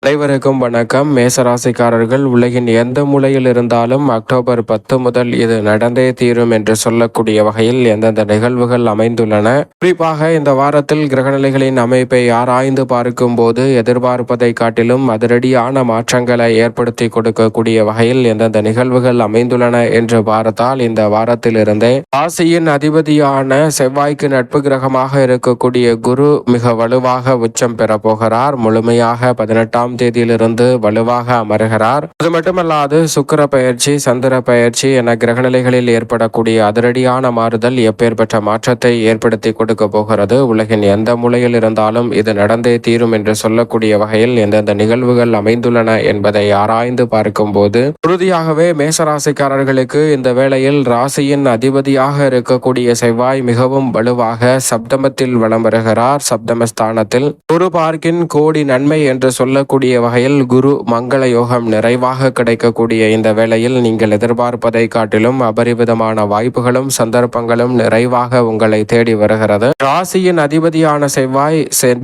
அனைவருக்கும் வணக்கம். மேசராசிக்காரர்கள் உலகின் எந்த மூலையில் இருந்தாலும் அக்டோபர் 10 முதல் இது நடந்தே தீரும் என்று சொல்லக்கூடிய வகையில் எந்தெந்த நிகழ்வுகள் அமைந்துள்ளன. குறிப்பாக இந்த வாரத்தில் கிரகநிலைகளின் அமைப்பை ஆராய்ந்து பார்க்கும் போது எதிர்பார்ப்பதை காட்டிலும் அதிரடியான மாற்றங்களை ஏற்படுத்தி கொடுக்கக்கூடிய வகையில் எந்தெந்த நிகழ்வுகள் அமைந்துள்ளன என்று பார்த்தால், இந்த வாரத்திலிருந்தே ராசியின் அதிபதியான செவ்வாய்க்கு நட்பு கிரகமாக இருக்கக்கூடிய குரு மிக வலுவாக உச்சம் பெற போகிறார். முழுமையாக 18ஆம் தேதியிலிருந்து வலுவாக அமர்கிறார். அது மட்டுமல்லாது சுக்கிர பயிற்சி, சந்திர பயிற்சி என கிரகநிலைகளில் ஏற்படக்கூடிய அதிரடியான மாறுதல் எப்பேற்பட்ட மாற்றத்தை ஏற்படுத்தி கொடுக்க போகிறது. உலகின் எந்த மூலையில் இருந்தாலும் இது நடந்தே தீரும் என்று சொல்லக்கூடிய வகையில் எந்தெந்த நிகழ்வுகள் அமைந்துள்ளன என்பதை ஆராய்ந்து பார்க்கும் போது உறுதியாகவே மேசராசிக்காரர்களுக்கு இந்த வேளையில் ராசியின் அதிபதியாக இருக்கக்கூடிய செவ்வாய் மிகவும் வலுவாக சப்தமத்தில் வலம் வருகிறார். சப்தமஸ்தானத்தில் குரு பார்க்கின் கோடி நன்மை என்று சொல்லக்கூடிய வகையில் குரு மங்கள யோகம் நிறைவாக கிடைக்கக்கூடிய இந்த வேளையில் நீங்கள் எதிர்பார்ப்பதை காட்டிலும் அபரிவிதமான வாய்ப்புகளும் சந்தர்ப்பங்களும் நிறைவாக உங்களை தேடி வருகிறது. ராசியின் அதிபதியான செவ்வாய்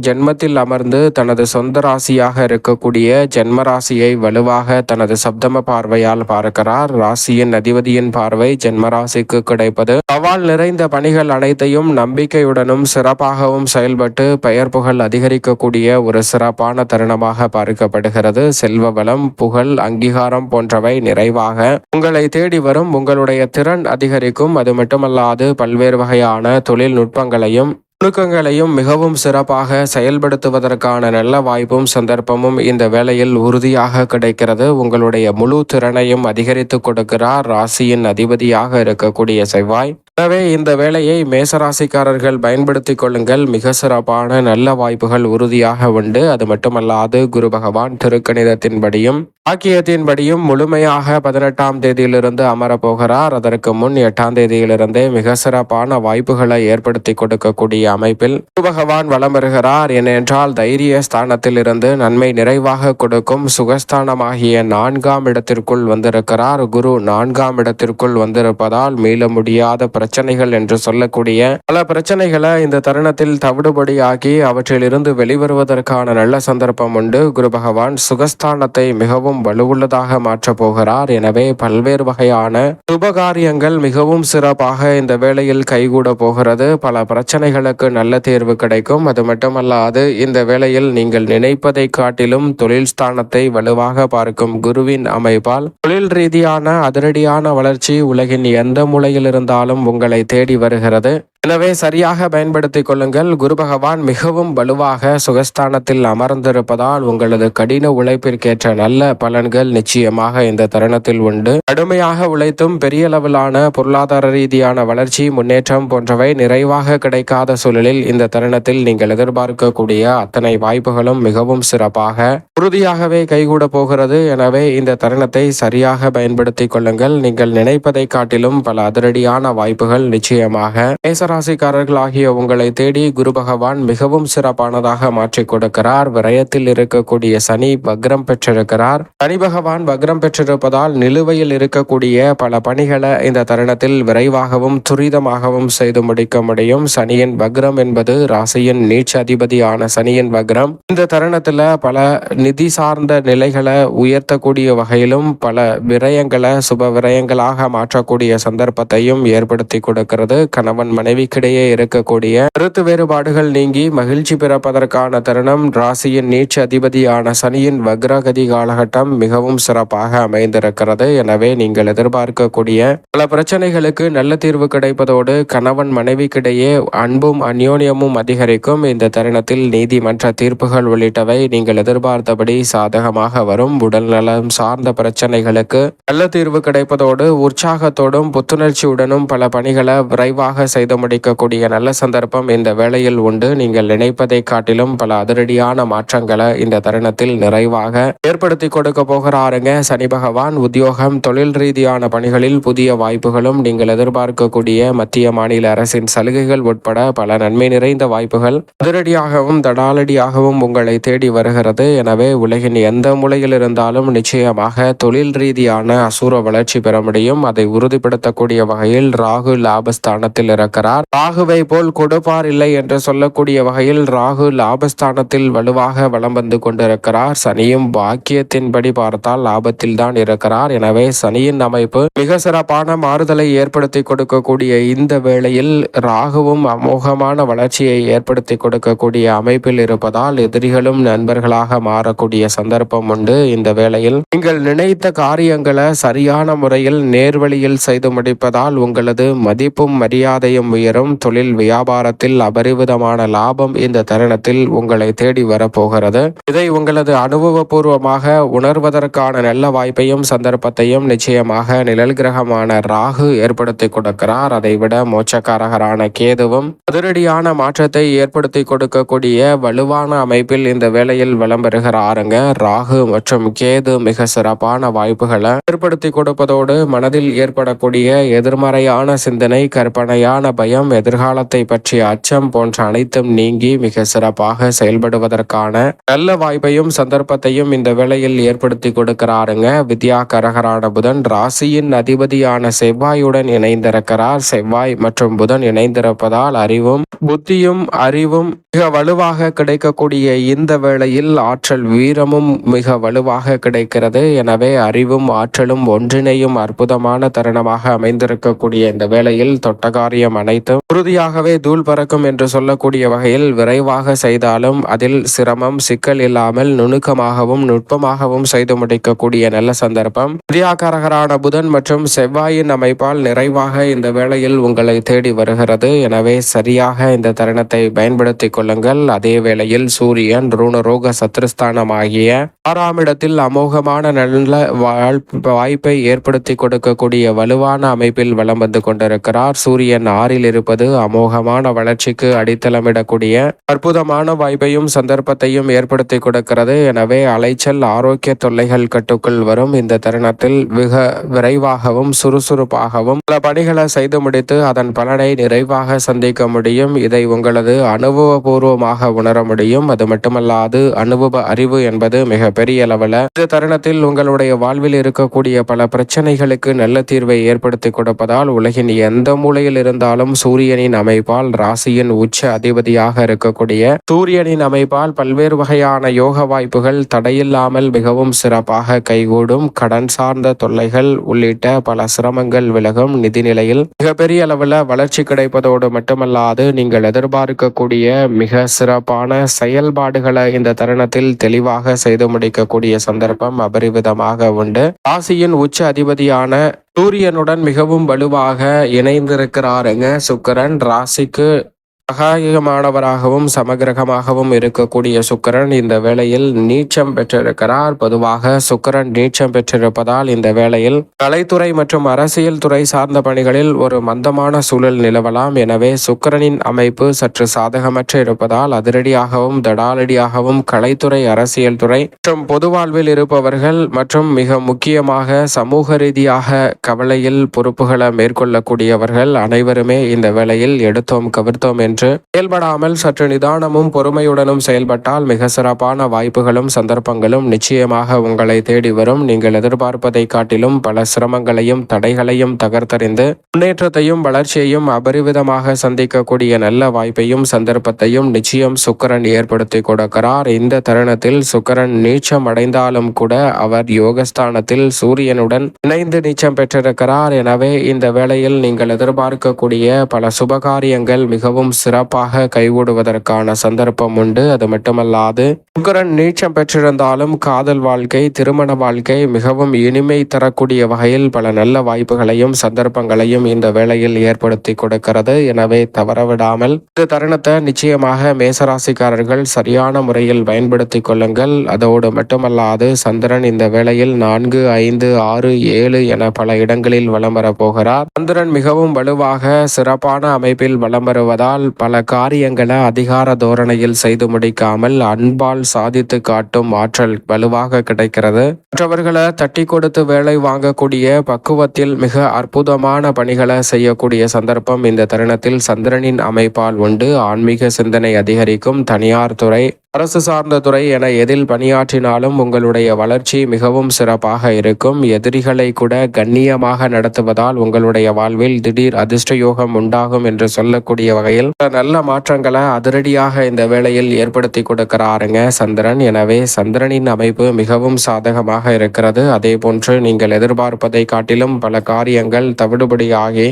ஜென்மத்தில் அமர்ந்து தனது சொந்த ராசியாக இருக்கக்கூடிய ஜென்ம ராசியை வலுவாக தனது சப்தம பார்வையால் பார்க்கிறார். ராசியின் அதிபதியின் பார்வை ஜென்ம ராசிக்கு கிடைப்பது சவால் நிறைந்த பணிகள் அனைத்தையும் நம்பிக்கையுடனும் சிறப்பாகவும் செயல்பட்டு பெயர் புகழ் அதிகரிக்கக்கூடிய ஒரு சிறப்பான தருணமாக பார்க்கப்படுகிறது. செல்வ வளம், புகழ், அங்கீகாரம் போன்றவை நிறைவாக உங்களை தேடி வரும். உங்களுடைய திறன் அதிகரிக்கும். அது மட்டுமல்லாது பல்வேறு வகையான தொழில்நுட்பங்களையும் நுணுக்கங்களையும் மிகவும் சிறப்பாக செயல்படுத்துவதற்கான நல்ல வாய்ப்பும் சந்தர்ப்பமும் இந்த வேளையில் உறுதியாக கிடைக்கிறது. உங்களுடைய முழு திறனையும் அதிகரித்து கொடுக்கிறார் ராசியின் அதிபதியாக இருக்கக்கூடிய செவ்வாய். எனவே இந்த வேளையை மேசராசிக்காரர்கள் பயன்படுத்திக் கொள்ளுங்கள். மிக சிறப்பான நல்ல வாய்ப்புகள் உறுதியாக உண்டு. அது மட்டுமல்லாது குரு பகவான் திருக்கணிதத்தின்படியும் ஆக்கியத்தின்படியும் முழுமையாக 18ஆம் தேதியிலிருந்து அமரப்போகிறார். அதற்கு முன் 8ஆம் தேதியிலிருந்தே மிக சிறப்பான வாய்ப்புகளை ஏற்படுத்தி கொடுக்கக்கூடிய அமைப்பில் குரு பகவான் வலம் வருகிறார். ஏனென்றால் தைரிய ஸ்தானத்தில் இருந்து நன்மை நிறைவாக கொடுக்கும் சுகஸ்தானமாகிய 4ஆம் இடத்திற்குள் வந்திருக்கிறார். குரு 4ஆம் இடத்திற்குள் வந்திருப்பதால் மீள முடியாத பிரச்சனைகள் என்று சொல்லக்கூடிய பல பிரச்சனைகளை இந்த தருணத்தில் தவிடுபடியாக்கி அவற்றிலிருந்து வெளிவருவதற்கான நல்ல சந்தர்ப்பம் உண்டு. குரு பகவான் சுகஸ்தானத்தை மிகவும் வலுவுள்ளதாக மாற்றப் போகிறார். எனவே பல்வேறு வகையான சுபகாரியங்கள் மிகவும் சிறப்பாக இந்த வேளையில் கைகூட போகிறது. பல பிரச்சனைகளுக்கு நல்ல தேர்வு கிடைக்கும். அது மட்டுமல்லாது இந்த வேளையில் நீங்கள் நினைப்பதை காட்டிலும் தொழில் ஸ்தானத்தை வலுவாக பார்க்கும் குருவின் அமைப்பால் தொழில் ரீதியான அதிரடியான வளர்ச்சி உலகின் எந்த மூலையில் இருந்தாலும் உங்களை தேடி வருகிறது. எனவே சரியாக பயன்படுத்திக் கொள்ளுங்கள். குரு பகவான் மிகவும் வலுவாக சுகஸ்தானத்தில் அமர்ந்திருப்பதால் உங்களது கடின உழைப்பிற்கேற்ற நல்ல பலன்கள் நிச்சயமாக இந்த தருணத்தில் உண்டு. கடுமையாக உழைத்தும் பெரிய அளவிலான பொருளாதார ரீதியான வளர்ச்சி, முன்னேற்றம் போன்றவை நிறைவாக கிடைக்காத சூழலில் இந்த தருணத்தில் நீங்கள் எதிர்பார்க்கக்கூடிய அத்தனை வாய்ப்புகளும் மிகவும் சிறப்பாக உறுதியாகவே கைகூட போகிறது. எனவே இந்த தருணத்தை சரியாக பயன்படுத்திக் கொள்ளுங்கள். நீங்கள் நினைப்பதை காட்டிலும் பல அதிரடியான வாய்ப்புகள் நிச்சயமாக மேசராசிக்காரர்கள் ஆகிய உங்களை தேடி குரு பகவான் மிகவும் சிறப்பானதாக மாற்றிக் கொடுக்கிறார். விரயத்தில் இருக்கக்கூடிய சனி வக்ரம் பெற்றிருக்கிறார். சனி பகவான் வக்ரம் பெற்றிருப்பதால் நிலுவையில் இருக்கக்கூடிய பல பணிகளை இந்த தருணத்தில் விரைவாகவும் துரிதமாகவும் செய்து முடிக்க முடியும். சனியின் வக்ரம் என்பது ராசியின் நீச்ச அதிபதியான சனியின் வக்ரம் இந்த தருணத்தில் பல நிதி சார்ந்த நிலைகளை உயர்த்தக்கூடிய வகையிலும் பல விரயங்களை சுப விரயங்களாக மாற்றக்கூடிய சந்தர்ப்பத்தையும் ஏற்படுத்தி கொடுக்கிறது. கணவன் மனைவிக்கிடையே இருக்கக்கூடிய கருத்து வேறுபாடுகள் நீங்கி மகிழ்ச்சி பிறப்பதற்கான தருணம் ராசியின் நீச்ச அதிபதியான சனியின் வக்ரகதி காலகட்டம் மிகவும் சிறப்பாக அமைந்திருக்கிறது. எனவே நீங்கள் எதிர்பார்க்கக்கூடிய பல பிரச்சனைகளுக்கு நல்ல தீர்வு கிடைப்பதோடு கணவன் மனைவிக்கிடையே அன்பும் அந்யோன்யமும் அதிகரிக்கும். இந்த தருணத்தில் நீதிமன்ற தீர்ப்புகள் உள்ளிட்டவை நீங்கள் எதிர்பார்த்தபடி சாதகமாக வரும். உடல் நலம் சார்ந்த பிரச்சனைகளுக்கு நல்ல தீர்வு கிடைப்பதோடு உற்சாகத்தோடும் புத்துணர்ச்சியுடனும் பல பணிகளை விரைவாக செய்து முடிக்கக்கூடிய நல்ல சந்தர்ப்பம் இந்த வேளையில் உண்டு. நீங்கள் நினைப்பதை காட்டிலும் பல அதிரடியான மாற்றங்களை இந்த தருணத்தில் நிறைவாக ஏற்படுத்தி கொடுக்க போகிறாருங்க சனி பகவான். உத்தியோகம், தொழில் ரீதியான பணிகளில் புதிய வாய்ப்புகளும் நீங்கள் எதிர்பார்க்கக்கூடிய மத்திய மாநில அரசின் சலுகைகள் உட்பட பல நன்மை நிறைந்த வாய்ப்புகள் அதிரடியாகவும் தடாலடியாகவும் உங்களை தேடி வருகிறது. எனவே உலகின் எந்த மூலையில் இருந்தாலும் நிச்சயமாக தொழில் ரீதியான அசூர வளர்ச்சி பெற முடியும். அதை உறுதிப்படுத்தக்கூடிய வகையில் ராகு லாபஸ்தானத்தில் இருக்கிறார். கொண்டிருக்கிறார். ராகுவை போல் கொடுப்பார் இல்லை என்று சொல்லக்கூடிய வகையில் ராகு லாபஸ்தானத்தில் வலுவாக வலம் வந்து கொண்டிருக்கிறார். சனியும் பாக்கியத்தின்படி பார்த்தால் லாபத்தில் தான் இருக்கிறார். எனவே சனியின் அமைப்பு மிக சிறப்பான மாறுதலை ஏற்படுத்தி கொடுக்கக்கூடிய இந்த வேளையில் ராகுவும் அமோகமான வளர்ச்சியை ஏற்படுத்தி கொடுக்கக்கூடிய அமைப்பில் இருப்பதால் எதிரிகளும் நண்பர்களாக மாறக்கூடிய சந்தர்ப்பம் உண்டு. இந்த வேளையில் நீங்கள் நினைத்த காரியங்களை சரியான முறையில் நேர்வழியில் செய்து முடிப்பதால் உங்களது மதிப்பும் மரியாதையும் உயரும். தொழில் வியாபாரத்தில் அபரிவிதமான லாபம் இந்த தருணத்தில் உங்களை தேடி வரப்போகிறது. இதை உங்களது அனுபவபூர்வமாக உணர்வதற்கான நல்ல வாய்ப்பையும் சந்தர்ப்பத்தையும் நிச்சயமாக நிழல் கிரகமான ராகு ஏற்படுத்தி கொடுக்கிறார். அதைவிட மோட்சக்காரகரான கேதுவும் அதிரடியான மாற்றத்தை ஏற்படுத்தி கொடுக்கக்கூடிய வலுவான அமைப்பில் இந்த வேளையில் வலம் பெறுகிறாருங்க. ராகு மற்றும் கேது மிக சிறப்பான வாய்ப்புகளை ஏற்படுத்தி கொடுப்பதோடு மனதில் ஏற்படக்கூடிய எதிர்மறையான சிந்தனை, கற்பனையான பயம், எதிர்காலத்தை பற்றிய அச்சம் போன்ற அனைத்தும் நீங்கி மிக சிறப்பாக செயல்படுவதற்கான நல்ல வாய்ப்பையும் சந்தர்ப்பத்தையும் இந்த வேளையில் ஏற்படுத்தி கொடுக்கிறாருங்க. வித்யா கரகரான புதன் ராசியின் அதிபதியான செவ்வாயுடன் இணைந்திருக்கிறார். செவ்வாய் மற்றும் புதன் இணைந்திருப்பதால் அறிவும் புத்தியும் அறிவும் மிக வலுவாக கிடைக்கக்கூடிய இந்த வேளையில் ஆற்றல் வீரமும் மிக வலுவாக கிடைக்கிறது. எனவே அறிவும் ஆற்றலும் ஒன்றிணையும் அற்புதமான தருணமாக அமைந்திருக்கக்கூடிய இந்த வேளையில் தொட்டகாரியம் அனைத்தும் உறுதியாகவே தூள் பறக்கும் என்று சொல்லக்கூடிய வகையில் விரைவாக செய்தாலும் அதில் சிரமம் சிக்கல் இல்லாமல் நுணுக்கமாகவும் நுட்பமாகவும் செய்து முடிக்கக்கூடிய நல்ல சந்தர்ப்பம் வித்யாகாரகரான புதன் மற்றும் செவ்வாயின் அமைப்பால் நிறைவாக இந்த வேளையில் உங்களை தேடி வருகிறது. எனவே சரியாக இந்த தருணத்தை பயன்படுத்திக் கொள்ளுங்கள். அதே வேளையில் சூரியன் ருணரோக சத்ருஸ்தானம் ஆகிய 6ஆம் இடத்தில் அமோகமான நல்ல வாய்ப்பை ஏற்படுத்தி கொடுக்கக்கூடிய வலுவான அமைப்பில் வலம் வந்து கொண்டிருக்கிறார். சூரியன் 6ல் இருப்பது அமோகமான வளர்ச்சிக்கு அடித்தளமிடக்கூடிய அற்புதமான வாய்ப்பையும் சந்தர்ப்பத்தையும் ஏற்படுத்தி கொடுக்கிறது. எனவே அலைச்சல் ஆரோக்கிய தொல்லைகள் கட்டுக்குள் வரும். இந்த தருணத்தில் மிக விரைவாகவும் சுறுசுறுப்பாகவும் பல பணிகளை செய்து முடித்து அதன் பலனை நிறைவாக சந்திக்க முடியும். இதை உங்களது அனுபவபூர்வமாக உணர முடியும். அது மட்டுமல்லாது அனுபவ அறிவு என்பது மிக பெரிய அளவில் இந்த தருணத்தில் உங்களுடைய வாழ்வில் இருக்கக்கூடிய பல பிரச்சனைகளுக்கு நல்ல தீர்வை ஏற்படுத்தி கொடுப்பதால் உலகின் எந்த மூலையில் இருந்தாலும் சூரியனின் அமைப்பால் ராசியின் உச்ச அதிபதியாக இருக்கக்கூடிய சூரியனின் அமைப்பால் பல்வேறு வகையான யோக வாய்ப்புகள் தடையில்லாமல் மிகவும் சிறப்பாக கைகூடும். கடன் சார்ந்த தொல்லைகள் உள்ளிட்ட பல சிரமங்கள் விலகும். நிதிநிலையில் மிகப்பெரிய அளவில் வளர்ச்சி கிடைப்பதோடு மட்டுமல்லாது நீங்கள் எதிர்பார்க்கக்கூடிய மிக சிறப்பான செயல்பாடுகளை இந்த தருணத்தில் தெளிவாக செய்து முடிக்கக்கூடிய சந்தர்ப்பம் அபரிவிதமாக உண்டு. ராசியின் உச்ச அதிபதியான சூரியனுடன் மிகவும் வலுவாக இணைந்திருக்கிறாருங்க. சுக்கிரன் ராசிக்கு சகாயமானவராகவும் சமகிரகமாகவும் இருக்கக்கூடிய சுக்கிரன் இந்த வேளையில் நீச்சம் பெற்றிருக்கிறார். பொதுவாக சுக்கிரன் நீச்சம் பெற்றிருப்பதால் இந்த வேளையில் கலைத்துறை மற்றும் அரசியல் துறை சார்ந்த பணிகளில் ஒரு மந்தமான சூழல் நிலவலாம். எனவே சுக்கிரனின் அமைப்பு சற்று சாதகமற்ற இருப்பதால் அதிரடியாகவும் தடாலடியாகவும் கலைத்துறை, அரசியல் துறை மற்றும் பொது வாழ்வில் இருப்பவர்கள் மற்றும் மிக முக்கியமாக சமூக ரீதியாக கவலையில் பொறுப்புகளை மேற்கொள்ளக்கூடியவர்கள் அனைவருமே இந்த வேளையில் எடுத்தோம் கவிர்த்தோம் என்று செயல்படாமல் சற்று நிதானமும் பொறுமையுடனும் செயல்பட்டால் மிக சிறப்பான வாய்ப்புகளும் சந்தர்ப்பங்களும் நிச்சயமாக உங்களை தேடி வரும். நீங்கள் எதிர்பார்ப்பதை காட்டிலும் பல சிரமங்களையும் தடைகளையும் தகர்த்தறிந்து முன்னேற்றத்தையும் வளர்ச்சியையும் அபரிவிதமாக சந்திக்கக்கூடிய நல்ல வாய்ப்பையும் சந்தர்ப்பத்தையும் நிச்சயம் சுக்கிரன் ஏற்படுத்தி கொடுக்கிறார். இந்த தருணத்தில் சுக்கிரன் நீச்சம் அடைந்தாலும் கூட அவர் யோகஸ்தானத்தில் சூரியனுடன் இணைந்து நீச்சம் பெற்றிருக்கிறார். எனவே இந்த வேளையில் நீங்கள் எதிர்பார்க்கக்கூடிய பல சுபகாரியங்கள் மிகவும் சிறப்பாக கைகூடுவதற்கான சந்தர்ப்பம் உண்டு. அது மட்டுமல்லாது சுக்கிரன் நீச்சம் பெற்றிருந்தாலும் காதல் வாழ்க்கை, திருமண வாழ்க்கை மிகவும் இனிமை தரக்கூடிய வகையில் பல நல்ல வாய்ப்புகளையும் சந்தர்ப்பங்களையும் இந்த வேளையில் ஏற்படுத்தி கொடுக்கிறது. எனவே தவறவிடாமல் இந்த தருணத்தை நிச்சயமாக மேசராசிக்காரர்கள் சரியான முறையில் பயன்படுத்தி கொள்ளுங்கள். அதோடு மட்டுமல்லாது சந்திரன் இந்த வேளையில் 4, 5, 6, 7 என பல இடங்களில் வலம் வரப்போகிறார். சந்திரன் மிகவும் வலுவாக சிறப்பான அமைப்பில் வலம் வருவதால் பல காரியங்களை அதிகார தோரணையில் செய்து முடிக்காமல் அன்பால் சாதித்து காட்டும் ஆற்றல் வலுவாக கிடைக்கிறது. மற்றவர்களை தட்டி கொடுத்து வேலை வாங்கக்கூடிய பக்குவத்தில் மிக அற்புதமான பணிகளை செய்யக்கூடிய சந்தர்ப்பம் இந்த தருணத்தில் சந்திரனின் அமைப்பால் உண்டு. ஆன்மீக சிந்தனை அதிகரிக்கும். தனியார் துறை, அரசு சார்ந்த துறை என எதில் பணியாற்றினாலும் உங்களுடைய வளர்ச்சி மிகவும் சிறப்பாக இருக்கும். எதிரிகளை கூட கண்ணியமாக நடத்துவதால் உங்களுடைய வாழ்வில் திடீர் அதிர்ஷ்ட யோகம் உண்டாகும் என்று சொல்லக்கூடிய வகையில் நல்ல மாற்றங்களை அதிரடியாக இந்த வேளையில் ஏற்படுத்தி கொடுக்கிறாருங்க சந்திரன். எனவே சந்திரனின் அமைப்பு மிகவும் சாதகமாக இருக்கிறது. அதே போன்று நீங்கள் எதிர்பார்ப்பதை காட்டிலும் பல காரியங்கள் தவிடுபடியாகி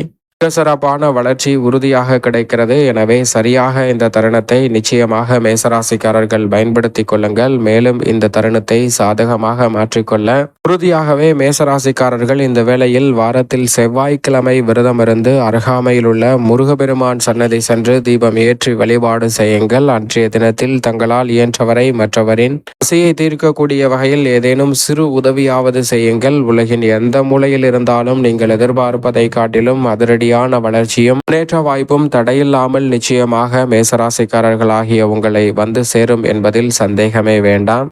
சிறப்பான வளர்ச்சி உறுதியாக கிடைக்கிறது. எனவே சரியாக இந்த தருணத்தை நிச்சயமாக மேசராசிக்காரர்கள் பயன்படுத்தி கொள்ளுங்கள். மேலும் இந்த தருணத்தை சாதகமாக மாற்றிக்கொள்ள உறுதியாகவே மேசராசிக்காரர்கள் இந்த வேளையில் வாரத்தில் செவ்வாய்க்கிழமை விரதமிருந்து அருகாமையில் உள்ள முருகப்பெருமான் சன்னதி சென்று தீபம் ஏற்றி வழிபாடு செய்யுங்கள். அன்றைய தினத்தில் தங்களால் இயன்றவரை மற்றவரின் பசியை தீர்க்கக்கூடிய வகையில் ஏதேனும் சிறு உதவியாவது செய்யுங்கள். உலகின் எந்த மூலையில் இருந்தாலும் நீங்கள் எதிர்பார்ப்பதை காட்டிலும் அதிரடி வளர்ச்சியும் முன்னேற்ற வாய்ப்பும் தடையில்லாமல் நிச்சயமாக மேசராசிக்காரர்களாகிய உங்களை வந்து சேரும் என்பதில் சந்தேகமே வேண்டாம்.